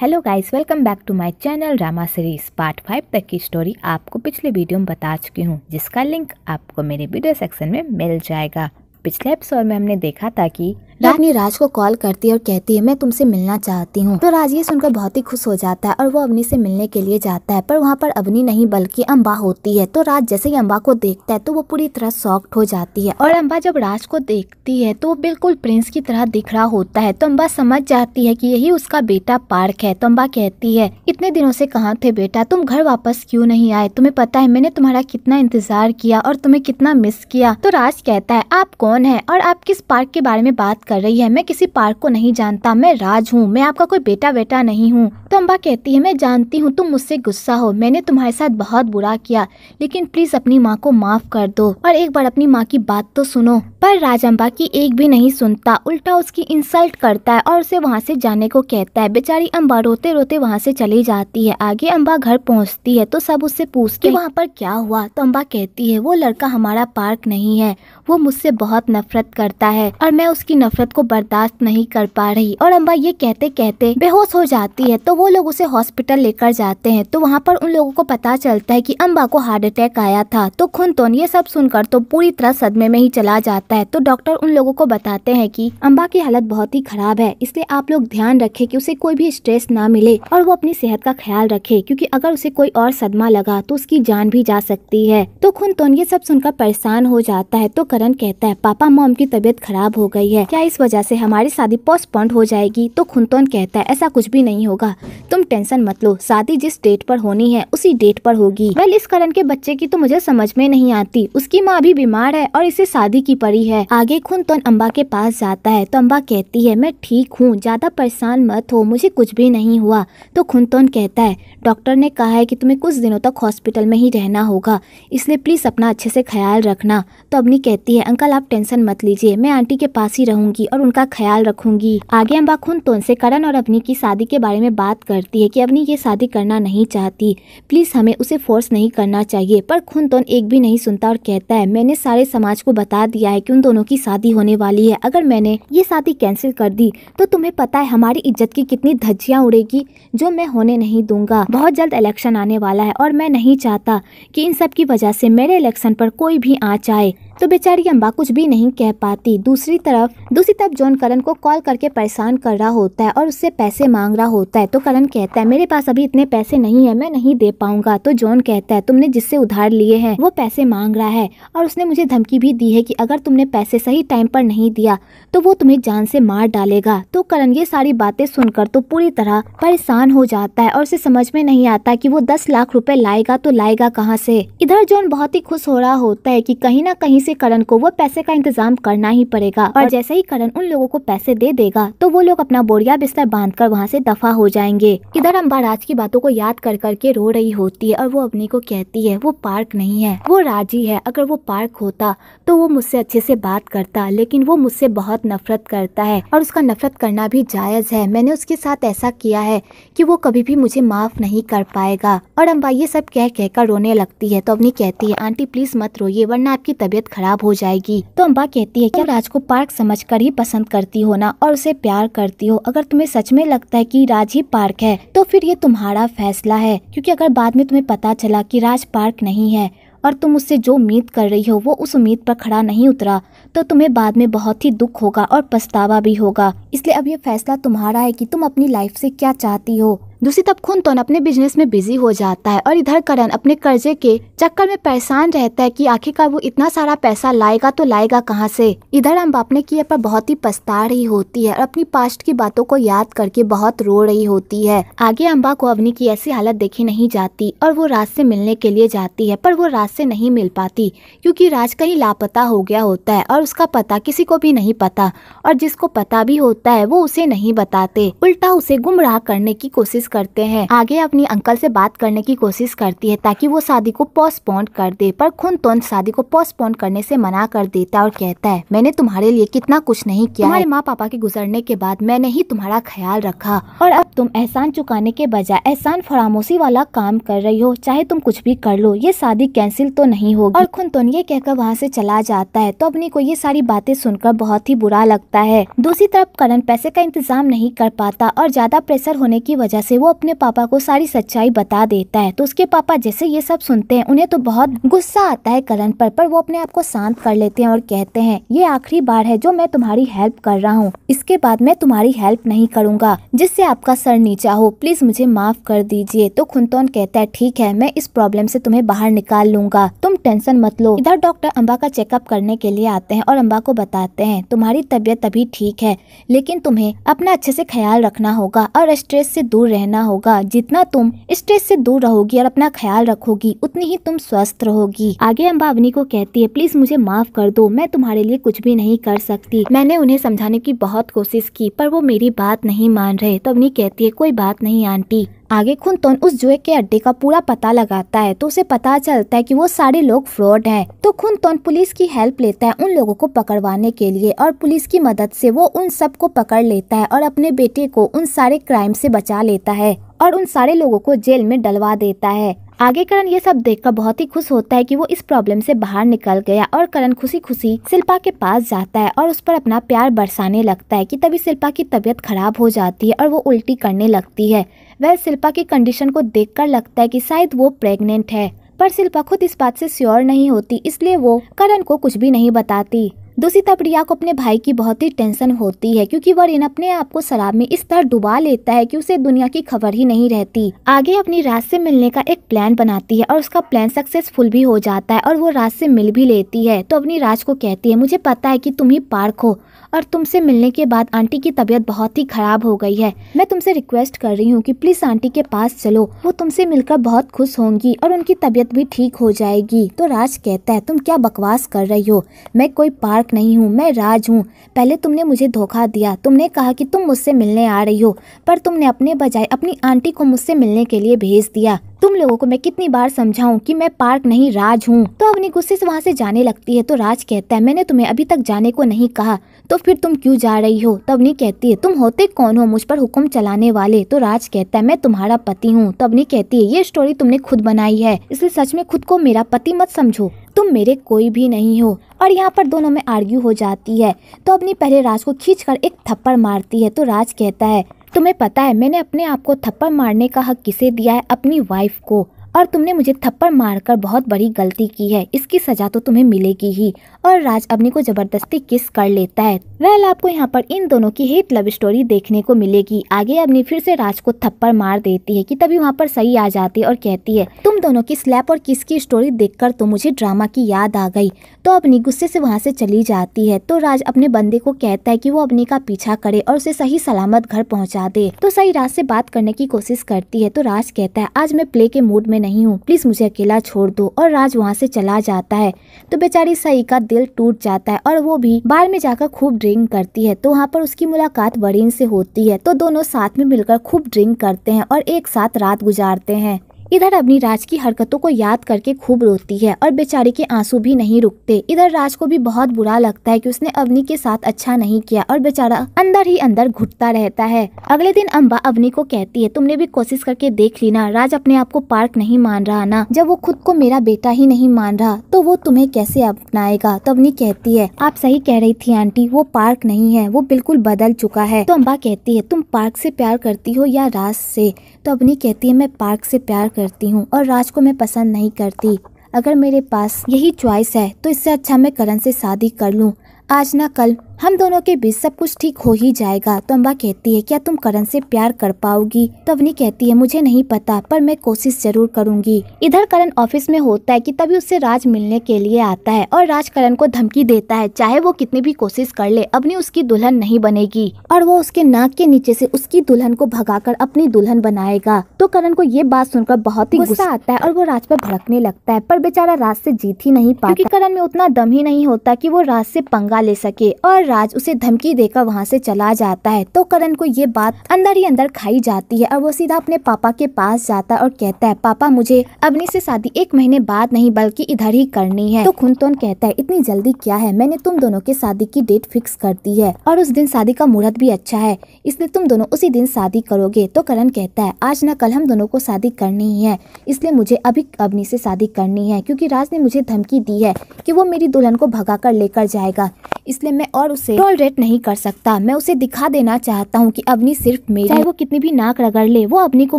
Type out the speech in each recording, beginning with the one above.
Hello guys, welcome back to my channel drama series part 5 तक की story आपको पिछले वीडियो में बता चुकी हूँ, जिसका लिंक आपको मेरे वीडियो सेक्शन में मिल जाएगा। पिछले एपिसोड में हमने देखा था कि रानी राज को कॉल करती है और कहती है मैं तुमसे मिलना चाहती हूँ। तो राज ये सुनकर बहुत ही खुश हो जाता है और वो अवनी से मिलने के लिए जाता है, पर वहाँ पर अवनी नहीं बल्कि अम्बा होती है। तो राज जैसे ही अम्बा को देखता है तो वो पूरी तरह शॉक्ड हो जाती है और अम्बा जब राज को देखती है तो वो बिल्कुल प्रिंस की तरह दिख रहा होता है। तो अम्बा समझ जाती है कि यही उसका बेटा पार्क है। तो अम्बा कहती है इतने दिनों से कहाँ थे बेटा, तुम घर वापस क्यों नहीं आए? तुम्हें पता है मैंने तुम्हारा कितना इंतजार किया और तुम्हें कितना मिस किया। तो राज कहता है आप कौन है और आप किस पार्क के बारे में बात कर रही है? मैं किसी पार्क को नहीं जानता, मैं राज हूँ, मैं आपका कोई बेटा बेटा नहीं हूँ। तो अम्बा कहती है मैं जानती हूँ तुम मुझसे गुस्सा हो, मैंने तुम्हारे साथ बहुत बुरा किया, लेकिन प्लीज अपनी माँ को माफ कर दो और एक बार अपनी माँ की बात तो सुनो। पर राज अम्बा की एक भी नहीं सुनता, उल्टा उसकी इंसल्ट करता है और उसे वहाँ से जाने को कहता है। बेचारी अम्बा रोते रोते वहाँ से चली जाती है। आगे अम्बा घर पहुँचती है तो सब उससे पूछते हैं वहाँ पर क्या हुआ। तो अम्बा कहती है वो लड़का हमारा पार्क नहीं है, वो मुझसे बहुत नफरत करता है और मैं उसकी नफरत को बर्दाश्त नहीं कर पा रही। और अम्बा ये कहते कहते बेहोश हो जाती है। तो वो लोग उसे हॉस्पिटल लेकर जाते हैं। तो वहाँ पर उन लोगों को पता चलता है कि अम्बा को हार्ट अटैक आया था। तो खुनतोन ये सब सुनकर तो पूरी तरह सदमे में ही चला जाता है। तो डॉक्टर उन लोगों को बताते हैं कि अम्बा की हालत बहुत ही खराब है, इसलिए आप लोग ध्यान रखें कि उसे कोई भी स्ट्रेस ना मिले और वो अपनी सेहत का ख्याल रखे, क्योंकि अगर उसे कोई और सदमा लगा तो उसकी जान भी जा सकती है। तो खुनतोन ये सब सुनकर परेशान हो जाता है। तो करण कहता है पापा मॉम की तबीयत खराब हो गई है, क्या इस वजह से हमारी शादी पोस्टपोन्ड हो जाएगी? तो खुनतोन कहता है ऐसा कुछ भी नहीं होगा, तुम टेंशन मत लो, शादी जिस डेट पर होनी है उसी डेट पर होगी। वेल इस करण के बच्चे की तो मुझे समझ में नहीं आती, उसकी माँ भी बीमार है और इसे शादी की पड़ी है। आगे खुनतोन अम्बा के पास जाता है। तो अम्बा कहती है मैं ठीक हूँ, ज्यादा परेशान मत हो, मुझे कुछ भी नहीं हुआ। तो खुनतोन कहता है डॉक्टर ने कहा है कि तुम्हें कुछ दिनों तक हॉस्पिटल में ही रहना होगा, इसलिए प्लीज अपना अच्छे से ख्याल रखना। तो अवनी कहती है अंकल आप टेंशन मत लीजिए, मैं आंटी के पास ही रहूंगी और उनका ख्याल रखूंगी। आगे अम्बा खुनतोन से करण और अवनी की शादी के बारे में बात करती है कि अवनी ये शादी करना नहीं चाहती, प्लीज हमें उसे फोर्स नहीं करना चाहिए। पर खुनतोन एक भी नहीं सुनता और कहता है मैंने सारे समाज को बता दिया है कि उन दोनों की शादी होने वाली है, अगर मैंने ये शादी कैंसिल कर दी तो तुम्हें पता है हमारी इज्जत की कितनी धज्जियां उड़ेगी, जो मैं होने नहीं दूंगा। बहुत जल्द इलेक्शन आने वाला है और मैं नहीं चाहता कि इन सब की वजह से मेरे इलेक्शन पर कोई भी आँच आए। तो बेचारी अम्बा कुछ भी नहीं कह पाती। दूसरी तरफ जॉन करण को कॉल करके परेशान कर रहा होता है और उससे पैसे मांग रहा होता है। तो करण कहता है मेरे पास अभी इतने पैसे नहीं है, मैं नहीं दे पाऊंगा। तो जॉन कहता है तुमने जिससे उधार लिए हैं वो पैसे मांग रहा है और उसने मुझे धमकी भी दी है कि अगर तुमने पैसे सही टाइम पर नहीं दिया तो वो तुम्हें जान से मार डालेगा। तो करण ये सारी बातें सुनकर तो पूरी तरह परेशान हो जाता है और उसे समझ में नहीं आता कि वो 10 लाख रुपए लाएगा तो लाएगा कहाँ से। इधर जॉन बहुत ही खुश हो रहा होता है कि कहीं ना कहीं से करण को वो पैसे का इंतजाम करना ही पड़ेगा और जैसे ही करण उन लोगों को पैसे दे देगा तो वो लोग अपना बोरिया बिस्तर बांधकर वहाँ से दफा हो जाएंगे। इधर अम्बा राज की बातों को याद कर करके रो रही होती है और वो अवनी को कहती है वो पार्क नहीं है, वो राज ही है। अगर वो पार्क होता तो वो मुझसे अच्छे से बात करता, लेकिन वो मुझसे बहुत नफरत करता है और उसका नफरत करना भी जायज है। मैंने उसके साथ ऐसा किया है कि वो कभी भी मुझे माफ नहीं कर पाएगा। और अम्बा ये सब कह कहकर रोने लगती है। तो अवनी कहती है आंटी प्लीज मत रोइए वरना आपकी तबीयत खराब हो जाएगी। तो अम्बा कहती है क्या राज को पार्क समझकर ही पसंद करती हो ना और उसे प्यार करती हो? अगर तुम्हें सच में लगता है कि राज ही पार्क है तो फिर ये तुम्हारा फैसला है, क्योंकि अगर बाद में तुम्हें पता चला कि राज पार्क नहीं है और तुम उससे जो उम्मीद कर रही हो वो उस उम्मीद पर खड़ा नहीं उतरा तो तुम्हें बाद में बहुत ही दुख होगा और पछतावा भी होगा। इसलिए अब ये फैसला तुम्हारा है कि तुम अपनी लाइफ से क्या चाहती हो। दूसरी तरफ खुनतोन अपने बिजनेस में बिजी हो जाता है और इधर करण अपने कर्जे के चक्कर में परेशान रहता है कि आखिरकार वो इतना सारा पैसा लाएगा तो लाएगा कहाँ से। इधर अम्बा अपने किए पर बहुत ही पछता रही होती है और अपनी पास्ट की बातों को याद करके बहुत रो रही होती है। आगे अम्बा को अवनी की ऐसी हालत देखी नहीं जाती और वो राज से मिलने के लिए जाती है, पर वो राज से नहीं मिल पाती क्योंकि राज कहीं लापता हो गया होता है और उसका पता किसी को भी नहीं पता और जिसको पता भी होता है वो उसे नहीं बताते, उल्टा उसे गुमराह करने की कोशिश करते हैं। आगे अपनी अंकल से बात करने की कोशिश करती है ताकि वो शादी को पोस्टपोन कर दे, पर खुनतोन शादी को पोस्टपोन करने से मना कर देता है और कहता है मैंने तुम्हारे लिए कितना कुछ नहीं किया, तुम्हारे माँ पापा के गुजरने के बाद मैंने ही तुम्हारा ख्याल रखा और अब तुम एहसान चुकाने के बजाय एहसान फरामोशी वाला काम कर रही हो। चाहे तुम कुछ भी कर लो, ये शादी कैंसिल तो नहीं होगी। और खुनतोन ये कहकर वहाँ से चला जाता है। तो अवनी को ये सारी बातें सुनकर बहुत ही बुरा लगता है। दूसरी तरफ करण पैसे का इंतजाम नहीं कर पाता और ज्यादा प्रेशर होने की वजह से वो अपने पापा को सारी सच्चाई बता देता है। तो उसके पापा जैसे ये सब सुनते हैं उन्हें तो बहुत गुस्सा आता है करण पर वो अपने आप को शांत कर लेते हैं और कहते हैं ये आखिरी बार है जो मैं तुम्हारी हेल्प कर रहा हूँ, इसके बाद मैं तुम्हारी हेल्प नहीं करूँगा जिससे आपका सर नीचा हो, प्लीज मुझे माफ कर दीजिए। तो खुनतोन कहता है ठीक है, मैं इस प्रॉब्लम से तुम्हें बाहर निकाल लूंगा, तुम टेंशन मत लो। इधर डॉक्टर अम्बा का चेकअप करने के लिए आते हैं और अम्बा को बताते हैं तुम्हारी तबीयत अभी ठीक है, लेकिन तुम्हें अपना अच्छे से ख्याल रखना होगा और स्ट्रेस से दूर रहना होगा। जितना तुम स्ट्रेस से दूर रहोगी और अपना ख्याल रखोगी उतनी ही तुम स्वस्थ रहोगी। आगे अम्बा अवनी को कहती है प्लीज मुझे माफ कर दो, मैं तुम्हारे लिए कुछ भी नहीं कर सकती। मैंने उन्हें समझाने की बहुत कोशिश की पर वो मेरी बात नहीं मान रहे। तो अवनी कहती है कोई बात नहीं आंटी। आगे खुनतोन उस जुए के अड्डे का पूरा पता लगाता है तो उसे पता चलता है कि वो सारे लोग फ्रॉड हैं। तो खुनतोन पुलिस की हेल्प लेता है उन लोगों को पकड़वाने के लिए और पुलिस की मदद से वो उन सब को पकड़ लेता है और अपने बेटे को उन सारे क्राइम से बचा लेता है और उन सारे लोगों को जेल में डलवा देता है। आगे करण ये सब देखकर बहुत ही खुश होता है कि वो इस प्रॉब्लम से बाहर निकल गया और करण खुशी खुशी शिल्पा के पास जाता है और उस पर अपना प्यार बरसाने लगता है कि तभी शिल्पा की तबीयत खराब हो जाती है और वो उल्टी करने लगती है। वह शिल्पा की कंडीशन को देखकर लगता है कि शायद वो प्रेग्नेंट है, पर शिल्पा खुद इस बात से श्योर नहीं होती, इसलिए वो करण को कुछ भी नहीं बताती। दूसरी तरफ रिया को अपने भाई की बहुत ही टेंशन होती है क्योंकि वरीन अपने आप को शराब में इस तरह डुबा लेता है कि उसे दुनिया की खबर ही नहीं रहती। आगे अपनी राज से मिलने का एक प्लान बनाती है और उसका प्लान सक्सेसफुल भी हो जाता है और वो राज से मिल भी लेती है। तो अपनी राज को कहती है मुझे पता है कि तुम ही पार्क हो और तुमसे मिलने के बाद आंटी की तबीयत बहुत ही खराब हो गई है, मैं तुमसे रिक्वेस्ट कर रही हूँ कि प्लीज आंटी के पास चलो, वो तुमसे मिलकर बहुत खुश होंगी और उनकी तबीयत भी ठीक हो जाएगी। तो राज कहता है तुम क्या बकवास कर रही हो, मैं कोई पार्क नहीं हूँ, मैं राज हूँ। पहले तुमने मुझे धोखा दिया, तुमने कहा कि तुम मुझसे मिलने आ रही हो पर तुमने अपने बजाय अपनी आंटी को मुझसे मिलने के लिए भेज दिया। तुम लोगों को मैं कितनी बार समझाऊं कि मैं पार्क नहीं राज हूँ। तो अवनी गुस्से से वहाँ से जाने लगती है। तो राज कहता है मैंने तुम्हें अभी तक जाने को नहीं कहा, तो फिर तुम क्यों जा रही हो। तो अवनी कहती है तुम होते कौन हो मुझ पर हुक्म चलाने वाले। तो राज कहता है मैं तुम्हारा पति हूँ। तो अवनी कहती है ये स्टोरी तुमने खुद बनाई है, इसलिए सच में खुद को मेरा पति मत समझो, तुम मेरे कोई भी नहीं हो। और यहाँ पर दोनों में आर्ग्यू हो जाती है। तो अवनी पहले राज को खींचकर एक थप्पड़ मारती है। तो राज कहता है तुम्हें पता है मैंने अपने आप को थप्पड़ मारने का हक किसे दिया है, अपनी वाइफ को, और तुमने मुझे थप्पड़ मारकर बहुत बड़ी गलती की है, इसकी सजा तो तुम्हें मिलेगी ही। और राज अवनी को जबरदस्ती किस कर लेता है। वेल आपको यहाँ पर इन दोनों की हिट लव स्टोरी देखने को मिलेगी। आगे अवनी फिर से राज को थप्पड़ मार देती है कि तभी वहाँ पर सही आ जाती है और कहती है तुम दोनों की स्लैप और किस की स्टोरी देखकर तो मुझे ड्रामा की याद आ गई। तो अवनी गुस्से से वहाँ से चली जाती है। तो राज अपने बंदे को कहता है कि वो अवनी का पीछा करे और उसे सही सलामत घर पहुँचा दे। तो सही राज से बात करने की कोशिश करती है। तो राज कहता है आज मैं प्ले के मूड में नहीं हूँ, प्लीज मुझे अकेला छोड़ दो। और राज वहाँ से चला जाता है। तो बेचारी सई का दिल टूट जाता है और वो भी बार में जाकर खूब ड्रिंक करती है। तो वहाँ पर उसकी मुलाकात वरीन से होती है। तो दोनों साथ में मिलकर खूब ड्रिंक करते हैं और एक साथ रात गुजारते हैं। इधर अवनी राज की हरकतों को याद करके खूब रोती है और बेचारी के आंसू भी नहीं रुकते। इधर राज को भी बहुत बुरा लगता है कि उसने अवनी के साथ अच्छा नहीं किया और बेचारा अंदर ही अंदर घुटता रहता है। अगले दिन अम्बा अवनी को कहती है तुमने भी कोशिश करके देख ली ना, राज अपने आप को पार्क नहीं मान रहा ना, जब वो खुद को मेरा बेटा ही नहीं मान रहा तो वो तुम्हें कैसे अपनाएगा। तो अवनी कहती है आप सही कह रही थी आंटी, वो पार्क नहीं है, वो बिल्कुल बदल चुका है। तो अम्बा कहती है तुम पार्क से प्यार करती हो या राज से। तो अवनी कहती है मैं पार्क से प्यार करती हूँ और राज को मैं पसंद नहीं करती। अगर मेरे पास यही चॉइस है तो इससे अच्छा मैं करण से शादी कर लूँ, आज ना कल हम दोनों के बीच सब कुछ ठीक हो ही जाएगा। तो अम्बा कहती है क्या तुम करण से प्यार कर पाओगी। तो अवनी कहती है मुझे नहीं पता पर मैं कोशिश जरूर करूंगी। इधर करण ऑफिस में होता है कि तभी उससे राज मिलने के लिए आता है और राज करण को धमकी देता है चाहे वो कितनी भी कोशिश कर ले अवनी उसकी दुल्हन नहीं बनेगी और वो उसके नाक के नीचे से उसकी दुल्हन को भगाकर अपनी दुल्हन बनाएगा। तो करण को ये बात सुनकर बहुत ही गुस्सा आता है और वो राज पर भड़कने लगता है, पर बेचारा राज से जीत ही नहीं पाता क्योंकि करण में उतना दम ही नहीं होता कि वो राज से पंगा ले सके। और राज उसे धमकी देकर वहाँ से चला जाता है। तो करण को ये बात अंदर ही अंदर खाई जाती है और वो सीधा अपने पापा के पास जाता है और कहता है, पापा मुझे अवनी से शादी 1 महीने बाद नहीं बल्कि इधर ही करनी है। तो खुनतोन कहता है, इतनी जल्दी क्या है, मैंने तुम दोनों की शादी की डेट फिक्स कर दी है और उस दिन शादी का मुहूर्त भी अच्छा है, इसलिए तुम दोनों उसी दिन शादी करोगे। तो करण कहता है, आज न कल हम दोनों को शादी करनी ही है, इसलिए मुझे अभी अवनी से शादी करनी है, क्योंकि राज ने मुझे धमकी दी है कि वो मेरी दुल्हन को भगा कर लेकर जाएगा, इसलिए मैं और उसे टॉलरेट नहीं कर सकता। मैं उसे दिखा देना चाहता हूँ कि अवनी सिर्फ मेरी, चाहे वो कितनी भी नाक रगड़ ले, वो अवनी को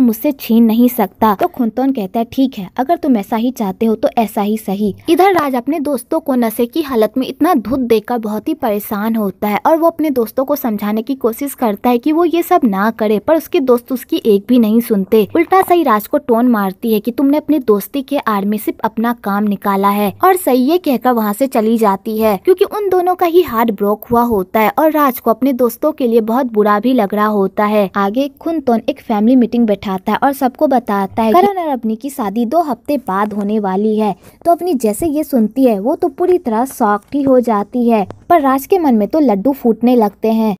मुझसे छीन नहीं सकता। तो खुनतोन कहता है, ठीक है, अगर तुम ऐसा ही चाहते हो तो ऐसा ही सही। इधर राज अपने दोस्तों को नशे की हालत में इतना धुत देकर बहुत ही परेशान होता है और वो अपने दोस्तों को समझाने की कोशिश करता है कि वो ये सब ना करे, पर उसके दोस्त उसकी एक भी नहीं सुनते। उल्टा सही राज को टोन मारती है कि तुमने अपनी दोस्ती के आड़ में सिर्फ अपना काम निकाला है, और सही ये कहकर वहाँ से चली जाती है, क्योंकि उन दोनों का ही हार्ट ब्रोक हुआ होता है और राज को अपने दोस्तों के लिए बहुत बुरा भी लग रहा होता है। आगे खुनतोन एक फैमिली मीटिंग बैठाता है और सबको बताता है करण और अवनी की शादी 2 हफ्ते बाद होने वाली है। तो अवनी जैसे ये सुनती है वो तो पूरी तरह शॉक्ड ही हो जाती है, पर राज के मन में तो लड्डू फूटने लगते हैं।